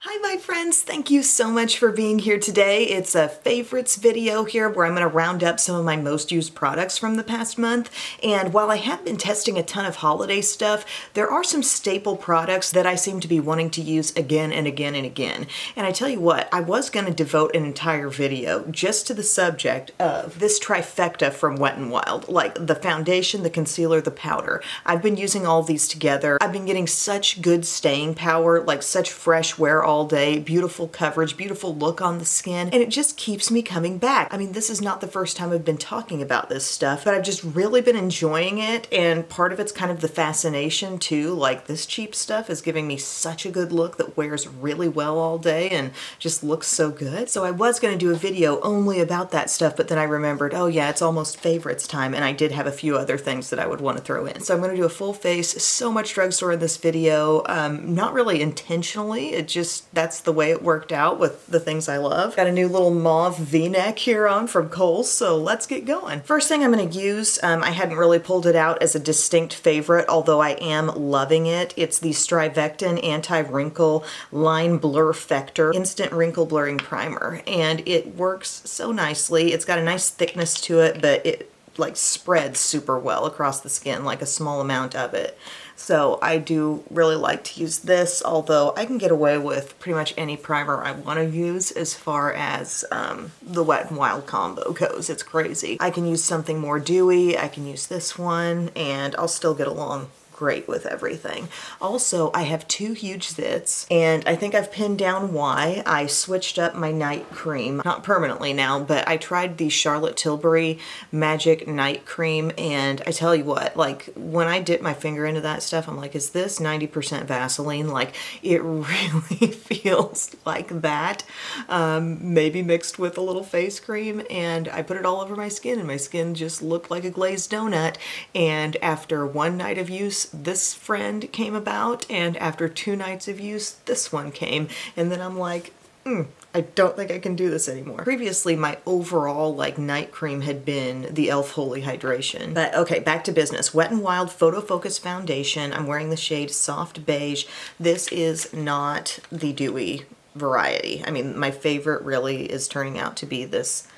Hi my friends, thank you so much for being here today. It's a favorites video here where I'm going to round up some of my most used products from the past month. And while I have been testing a ton of holiday stuff, there are some staple products that I seem to be wanting to use again and again and again. And I tell you what, I was going to devote an entire video just to the subject of this trifecta from Wet n Wild, like the foundation, the concealer, the powder. I've been using all these together. I've been getting such good staying power, like such fresh wear all day, beautiful coverage, beautiful look on the skin, and it just keeps me coming back. I mean, this is not the first time I've been talking about this stuff, but I've just really been enjoying it, and part of it's kind of the fascination too. Like, this cheap stuff is giving me such a good look that wears really well all day and just looks so good. So I was going to do a video only about that stuff, but then I remembered, oh yeah, it's almost favorites time, and I did have a few other things that I would want to throw in. So I'm going to do a full face, so much drugstore in this video, not really intentionally, it just that's the way it worked out with the things I love. Got a new little mauve V-neck here on from Kohl's, so let's get going. First thing I'm going to use, I hadn't really pulled it out as a distinct favorite, although I am loving it. It's the Trifecta Anti-Wrinkle Line Blur Factor Instant Wrinkle Blurring Primer, and it works so nicely. It's got a nice thickness to it, but it like spreads super well across the skin, like a small amount of it. So I do really like to use this, although I can get away with pretty much any primer I want to use as far as the Wet n Wild combo goes. It's crazy. I can use something more dewy, I can use this one, and I'll still get along great with everything. Also, I have two huge zits, and I think I've pinned down why. I switched up my night cream, not permanently now, but I tried the Charlotte Tilbury Magic Night Cream, and I tell you what, like, when I dip my finger into that stuff, I'm like, is this 90% Vaseline? Like, it really feels like that, maybe mixed with a little face cream, and I put it all over my skin, and my skin just looked like a glazed donut. And after one night of use, this friend came about, and after 2 nights of use, this one came, and then I'm like, I don't think I can do this anymore. Previously, my overall like night cream had been the e.l.f. Holy Hydration. But okay, back to business. Wet n Wild Photo Focus Foundation. I'm wearing the shade Soft Beige. This is not the dewy variety. I mean, my favorite really is turning out to be this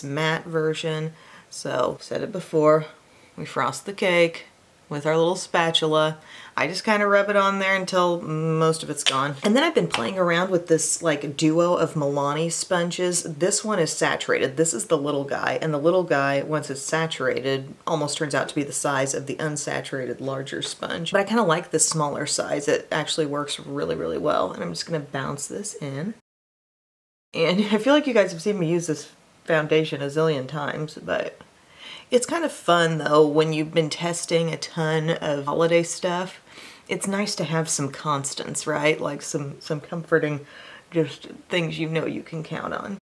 matte version. So, said it before, we frost the cake with our little spatula. I just kind of rub it on there until most of it's gone. And then I've been playing around with this like duo of Milani sponges. This one is saturated. This is the little guy, and the little guy, once it's saturated, almost turns out to be the size of the unsaturated larger sponge. But I kind of like this smaller size. It actually works really, really well. And I'm just gonna bounce this in. And I feel like you guys have seen me use this foundation a zillion times, but it's kind of fun though when you've been testing a ton of holiday stuff. It's nice to have some constants, right? Like some comforting just things you know you can count on.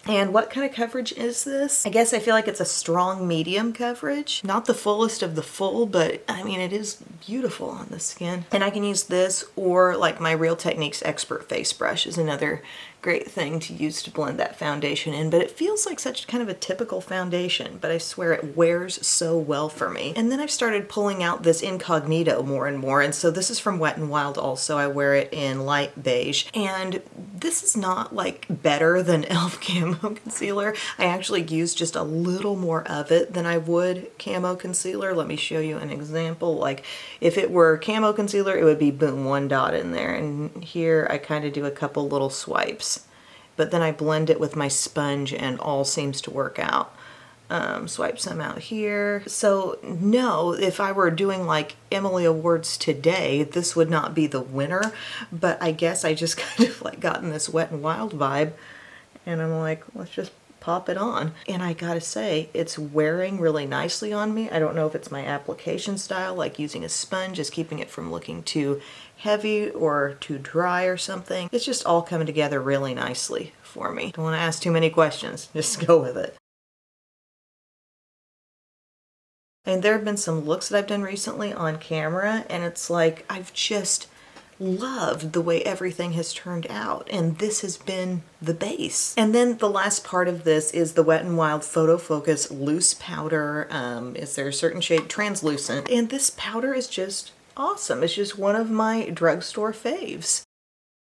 And what kind of coverage is this? I guess I feel like it's a strong medium coverage. Not the fullest of the full, but I mean, it is beautiful on the skin. And I can use this, or like my Real Techniques Expert Face Brush is another great thing to use to blend that foundation in, but it feels like such kind of a typical foundation, but I swear it wears so well for me. And then I've started pulling out this Incognito more and more, and so this is from Wet n Wild also. I wear it in light beige, and this is not like better than e.l.f. Camo Concealer. I actually use just a little more of it than I would Camo Concealer. Let me show you an example. Like, if it were Camo Concealer, it would be boom, 1 dot in there, and here I kind of do a couple little swipes. But then I blend it with my sponge and all seems to work out. Swipe some out here. So no, if I were doing like Emily Awards today, this would not be the winner, but I guess I just kind of like gotten this Wet n Wild vibe, and I'm like, let's just pop it on. And I gotta say, it's wearing really nicely on me. I don't know if it's my application style, like using a sponge is keeping it from looking too heavy or too dry or something. It's just all coming together really nicely for me. Don't want to ask too many questions, just go with it. And there have been some looks that I've done recently on camera, and it's like I've just loved the way everything has turned out, and this has been the base. And then the last part of this is the Wet n Wild Photo Focus Loose Powder. Is there a certain shade? Translucent. And this powder is just awesome. It's just one of my drugstore faves.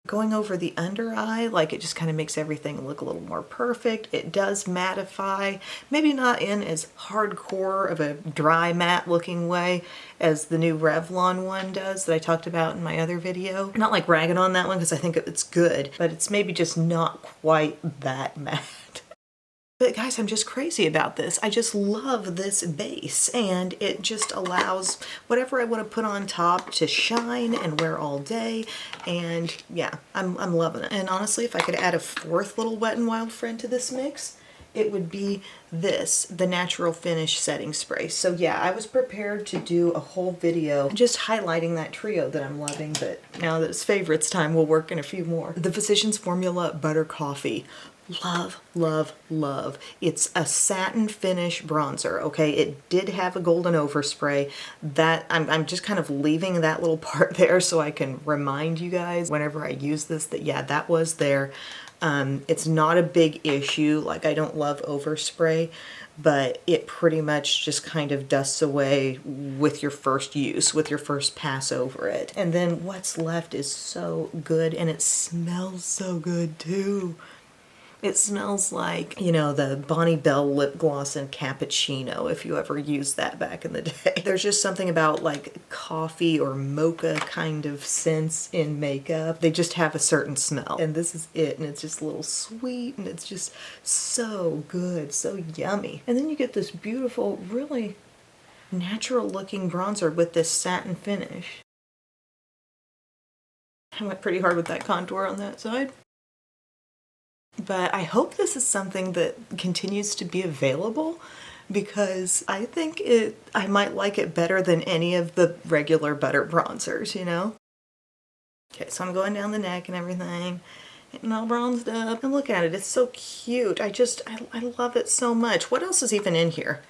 Going over the under eye, like it just kind of makes everything look a little more perfect. It does mattify, maybe not in as hardcore of a dry matte looking way as the new Revlon one does that I talked about in my other video. I'm not like ragging on that one because I think it's good, but it's maybe just not quite that matte. But guys, I'm just crazy about this. I just love this base, and it just allows whatever I want to put on top to shine and wear all day. And yeah, I'm loving it. And honestly, if I could add a fourth little Wet n Wild friend to this mix, it would be this, the Natural Finish Setting Spray. So yeah, I was prepared to do a whole video just highlighting that trio that I'm loving, but now that it's favorites time, we'll work in a few more. The Physicians Formula Butter Coffee. Love, love, love. It's a satin finish bronzer, okay? It did have a golden overspray. That I'm just kind of leaving that little part there so I can remind you guys whenever I use this that yeah, that was there. It's not a big issue. Like, I don't love overspray, but it pretty much just kind of dusts away with your first use, with your first pass over it. And then what's left is so good, and it smells so good too. It smells like, you know, the Bonnie Bell lip gloss in Cappuccino, if you ever used that back in the day. There's just something about like coffee or mocha kind of scents in makeup. They just have a certain smell. And this is it. And it's just a little sweet, and it's just so good, so yummy. And then you get this beautiful, really natural looking bronzer with this satin finish. I went pretty hard with that contour on that side. But I hope this is something that continues to be available, because I think I might like it better than any of the regular butter bronzers, you know? Okay, so I'm going down the neck and everything, getting all bronzed up. And look at it, it's so cute. I love it so much. What else is even in here?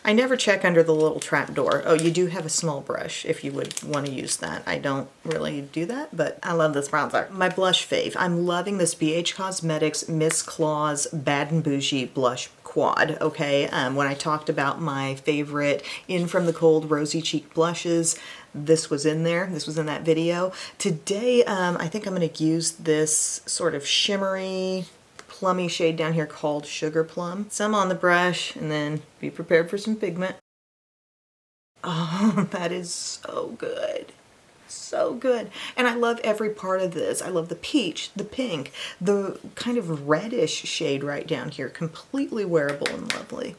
I never check under the little trap door. Oh, you do have a small brush if you would want to use that. I don't really do that, but I love this bronzer. My blush fave. I'm loving this BH Cosmetics Miss Claus Bad and Bougie Blush Quad, okay? When I talked about my favorite In From the Cold Rosy Cheek blushes, this was in there. This was in that video. Today, I think I'm going to use this sort of shimmery, plummy shade down here called Sugar Plum. Some on the brush, and then be prepared for some pigment. Oh, that is so good. So good. And I love every part of this. I love the peach, the pink, the kind of reddish shade right down here. Completely wearable and lovely.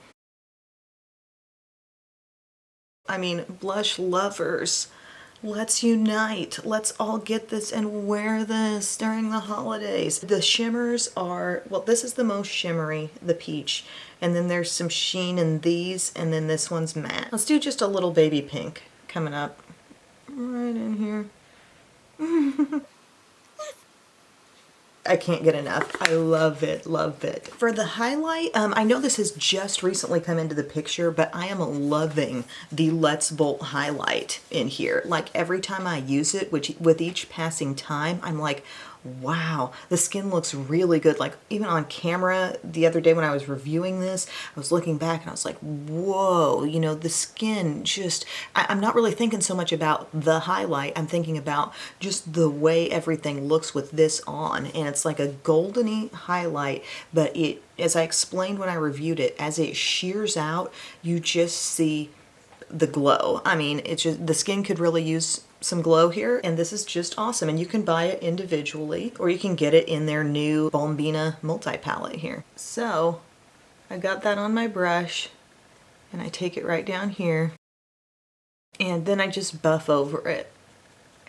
I mean, blush lovers, let's unite. Let's all get this and wear this during the holidays. The shimmers are, well, this is the most shimmery, the peach. And then there's some sheen in these, and then this one's matte. Let's do just a little baby pink coming up right in here. I can't get enough. I love it, love it. For the highlight, I know this has just recently come into the picture, but I am loving the Let's Bolt highlight in here. Like, every time I use it, with each passing time, I'm like, wow, the skin looks really good. Like, even on camera the other day when I was reviewing this, I was looking back and I was like, whoa, you know, the skin just, I'm not really thinking so much about the highlight. I'm thinking about just the way everything looks with this on. And it's like a goldeny highlight, but it, as I explained when I reviewed it, as it shears out, you just see the glow. I mean, it's just, the skin could really use some glow here, and this is just awesome. And you can buy it individually, or you can get it in their new Bombina multi-palette here. So I got that on my brush, and I take it right down here, and then I just buff over it.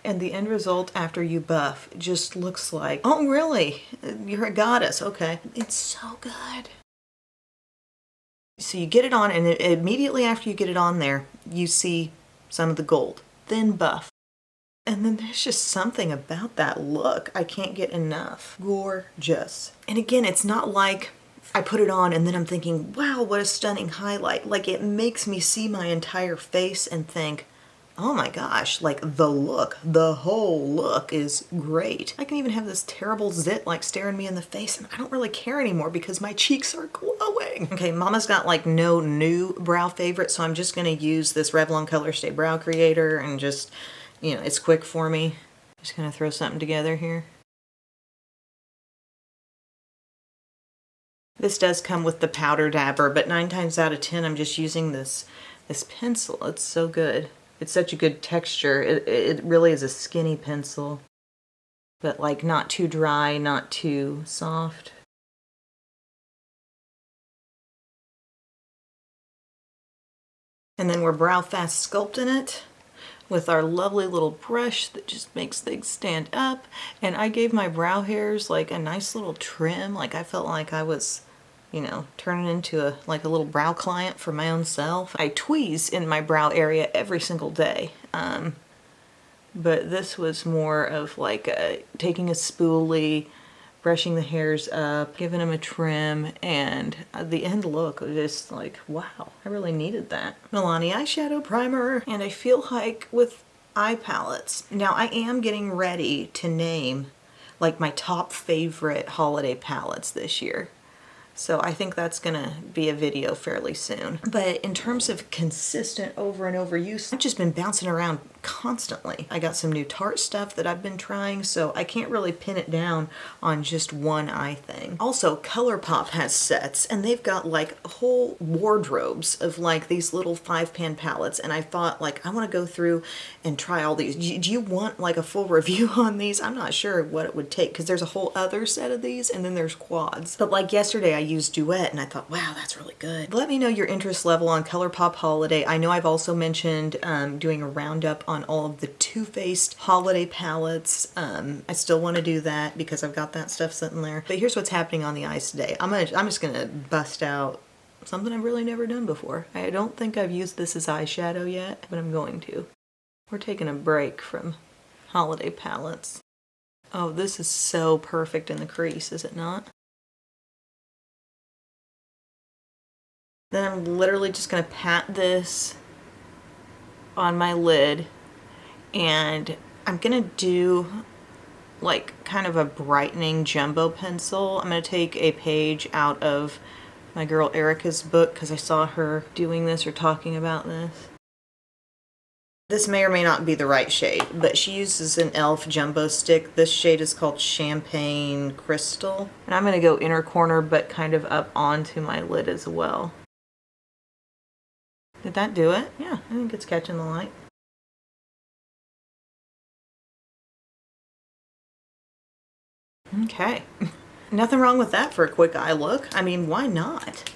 And the end result after you buff just looks like, oh really? You're a goddess, okay. It's so good. So you get it on, and immediately after you get it on there, you see some of the gold, then buff. And then there's just something about that look. I can't get enough. Gorgeous. And again, it's not like I put it on and then I'm thinking, wow, what a stunning highlight. Like, it makes me see my entire face and think, oh my gosh, like the look, the whole look is great. I can even have this terrible zit like staring me in the face, and I don't really care anymore because my cheeks are glowing. Okay, Mama's got like no new brow favorite, so I'm just gonna use this Revlon Color Stay Brow Creator and just you know, it's quick for me. Just gonna throw something together here. This does come with the powder dabber, but 9 times out of 10 I'm just using this pencil. It's so good. It's such a good texture. It really is a skinny pencil, but like not too dry, not too soft. And then we're brow fast sculpting it with our lovely little brush that just makes things stand up. And I gave my brow hairs like a nice little trim. Like I felt like I was, you know, turning into like a little brow client for my own self. I tweeze in my brow area every single day. But this was more of like taking a spoolie, brushing the hairs up, giving them a trim, and the end look was just like, wow, I really needed that. Milani eyeshadow primer, and I feel like with eye palettes, now I am getting ready to name like my top favorite holiday palettes this year. So I think that's gonna be a video fairly soon. But in terms of consistent over and over use, I've just been bouncing around constantly. I got some new Tarte stuff that I've been trying, so I can't really pin it down on just one eye thing. Also, ColourPop has sets, and they've got like whole wardrobes of like these little 5-pan palettes, and I thought like, I wanna go through and try all these. Do you want like a full review on these? I'm not sure what it would take, because there's a whole other set of these, and then there's quads. But like yesterday, I used Duet, and I thought, wow, that's really good. Let me know your interest level on ColourPop Holiday. I know I've also mentioned doing a roundup on all of the Too Faced holiday palettes. I still want to do that because I've got that stuff sitting there. But here's what's happening on the eyes today. I'm just gonna bust out something I've really never done before. I don't think I've used this as eyeshadow yet, but I'm going to. We're taking a break from holiday palettes. Oh, this is so perfect in the crease, is it not? Then I'm literally just gonna pat this on my lid, and I'm gonna do like kind of a brightening jumbo pencil. I'm gonna take a page out of my girl Erica's book because I saw her doing this or talking about this. This may or may not be the right shade, but she uses an e.l.f. jumbo stick. This shade is called Champagne Crystal. And I'm gonna go inner corner, but kind of up onto my lid as well. Did that do it? Yeah, I think it's catching the light. Okay. Nothing wrong with that for a quick eye look. I mean, why not?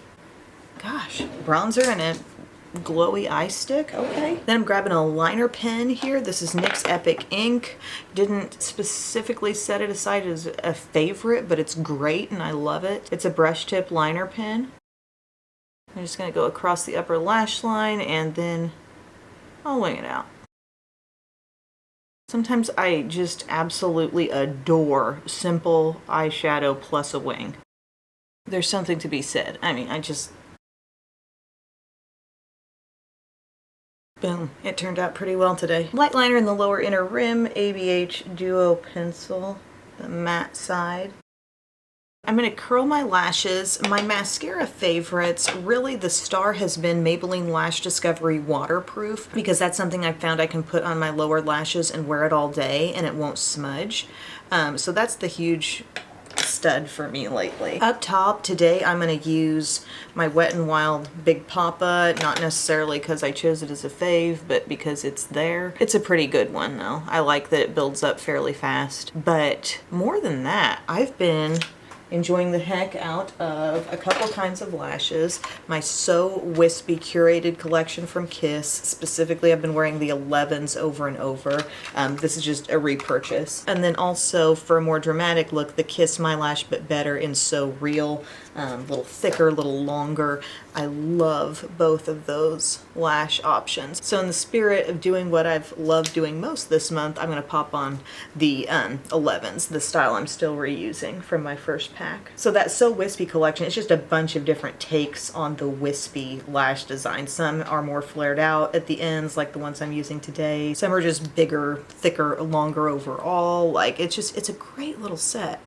Gosh, bronzer and a glowy eye stick, okay. Then I'm grabbing a liner pen here. This is NYX Epic Ink. Didn't specifically set it aside as a favorite, but it's great and I love it. It's a brush tip liner pen. I'm just gonna go across the upper lash line and then I'll wing it out. Sometimes I just absolutely adore simple eyeshadow plus a wing. There's something to be said. I mean, boom, it turned out pretty well today. Light liner in the lower inner rim, ABH Duo Pencil, the matte side. I'm going to curl my lashes. My mascara favorites, really the star has been Maybelline Lash Discovery Waterproof, because that's something I've found I can put on my lower lashes and wear it all day and it won't smudge. So that's the huge stud for me lately. Up top today I'm going to use my Wet n Wild Big Papa, not necessarily because I chose it as a fave, but because it's there. It's a pretty good one though. I like that it builds up fairly fast. But more than that, I've been enjoying the heck out of a couple kinds of lashes. My So Wispy curated collection from Kiss. Specifically, I've been wearing the 11s over and over. This is just a repurchase. And then also for a more dramatic look, the Kiss My Lash But Better in So Real. A little thicker, a little longer. I love both of those lash options. So in the spirit of doing what I've loved doing most this month, I'm gonna pop on the 11s, the style I'm still reusing from my first pack. So that So Wispy collection, it's just a bunch of different takes on the wispy lash design. Some are more flared out at the ends, like the ones I'm using today. Some are just bigger, thicker, longer overall. Like it's a great little set.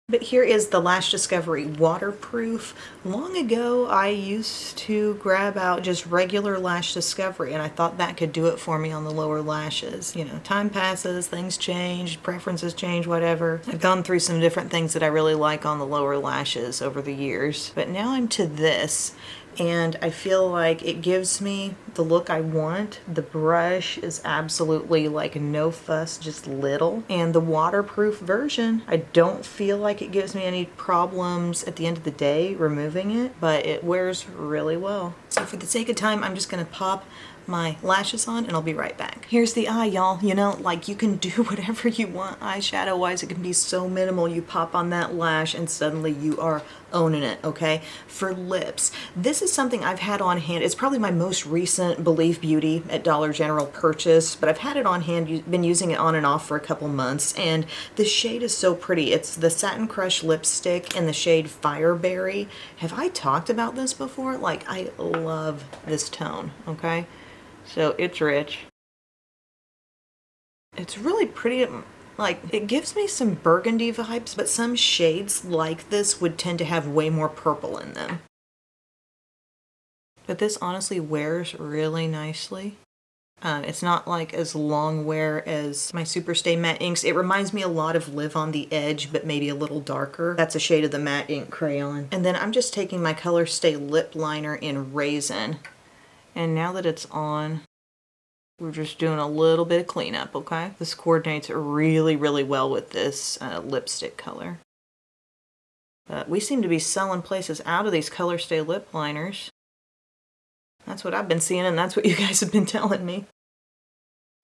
But here is the Lash Discovery Waterproof. Long ago, I used to grab out just regular Lash Discovery, and I thought that could do it for me on the lower lashes. You know, time passes, things change, preferences change, whatever. I've gone through some different things that I really like on the lower lashes over the years. But now I'm to this, and I feel like it gives me the look I want. The brush is absolutely like no fuss, just little. And the waterproof version, I don't feel like it gives me any problems at the end of the day removing it, but it wears really well. So for the sake of time, I'm just gonna pop my lashes on and I'll be right back. Here's the eye, y'all. You know, like you can do whatever you want eyeshadow wise. It can be so minimal. You pop on that lash and suddenly you are owning it, okay? For lips, this is something I've had on hand. It's probably my most recent Believe Beauty at Dollar General purchase, but I've had it on hand, been using it on and off for a couple months, and the shade is so pretty. It's the Satin Crush lipstick in the shade Fireberry. Have I talked about this before? Like, I love this tone, okay? So it's rich. It's really pretty. Like, it gives me some burgundy vibes, but some shades like this would tend to have way more purple in them. But this honestly wears really nicely. It's not like as long wear as my Superstay Matte Inks. It reminds me a lot of Live on the Edge, but maybe a little darker. That's a shade of the matte ink crayon. And then I'm just taking my Colorstay lip liner in Raisin. And now that it's on, we're just doing a little bit of cleanup, okay? This coordinates really, really well with this lipstick color. But we seem to be selling places out of these Colorstay lip liners. That's what I've been seeing, and that's what you guys have been telling me.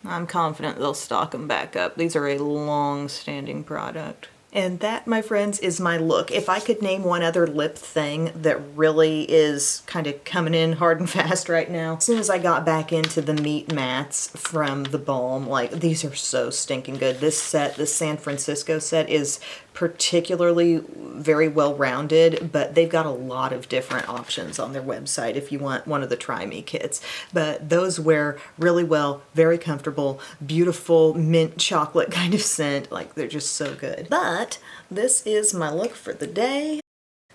I'm confident they'll stock them back up. These are a long-standing product. And that, my friends, is my look. If I could name one other lip thing that really is kind of coming in hard and fast right now, as soon as I got back into the Meet Mattes from the Balm, like, these are so stinking good. This set, this San Francisco set, is particularly very well rounded, but they've got a lot of different options on their website if you want one of the Try Me kits. But those wear really well, very comfortable, beautiful mint chocolate kind of scent. Like, they're just so good. But this is my look for the day.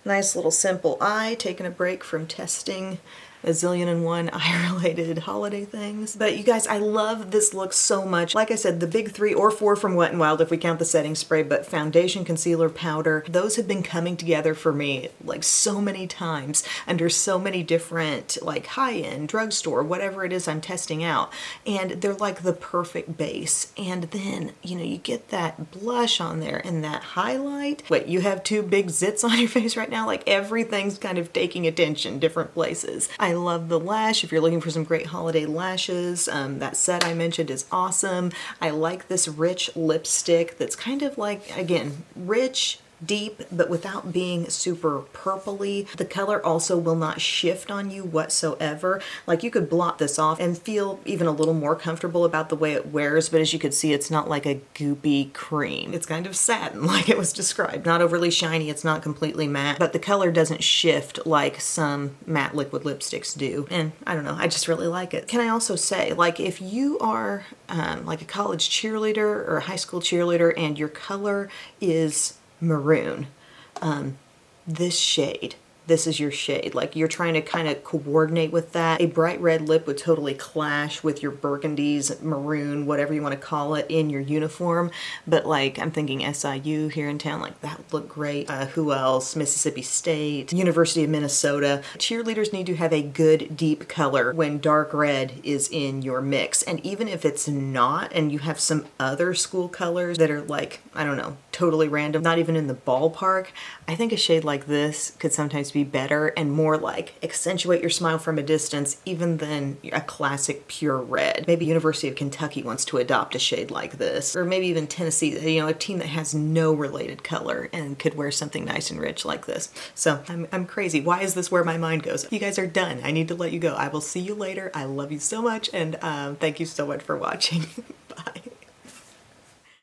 Nice little simple eye, taking a break from testing a zillion and one eye-related holiday things. But you guys, I love this look so much. Like I said, the big 3 or 4 from Wet n Wild if we count the setting spray, but foundation, concealer, powder, those have been coming together for me like so many times under so many different like high-end, drugstore, whatever it is I'm testing out. And they're like the perfect base. And then, you know, you get that blush on there and that highlight. Wait, you have 2 big zits on your face right now? Like, everything's kind of taking attention different places. I love the lash. If you're looking for some great holiday lashes, that set I mentioned is awesome. I like this rich lipstick that's kind of like, again, rich, deep, but without being super purpley. The color also will not shift on you whatsoever. Like, you could blot this off and feel even a little more comfortable about the way it wears, but as you can see, it's not like a goopy cream. It's kind of satin, like it was described. Not overly shiny, it's not completely matte, but the color doesn't shift like some matte liquid lipsticks do. And I don't know, I just really like it. Can I also say, like, if you are like a college cheerleader or a high school cheerleader and your color is maroon, this shade, this is your shade. Like, you're trying to kind of coordinate with that. A bright red lip would totally clash with your burgundies, maroon, whatever you want to call it, in your uniform. But like, I'm thinking SIU here in town, like that would look great. Who else? Mississippi State, University of Minnesota. Cheerleaders need to have a good deep color when dark red is in your mix. And even if it's not, and you have some other school colors that are like, I don't know, totally random, not even in the ballpark, I think a shade like this could sometimes be better and more like accentuate your smile from a distance even than a classic pure red. Maybe University of Kentucky wants to adopt a shade like this, or maybe even Tennessee, you know, a team that has no related color and could wear something nice and rich like this. So I'm crazy. Why is this where my mind goes? You guys are done. I need to let you go. I will see you later. I love you so much, and thank you so much for watching.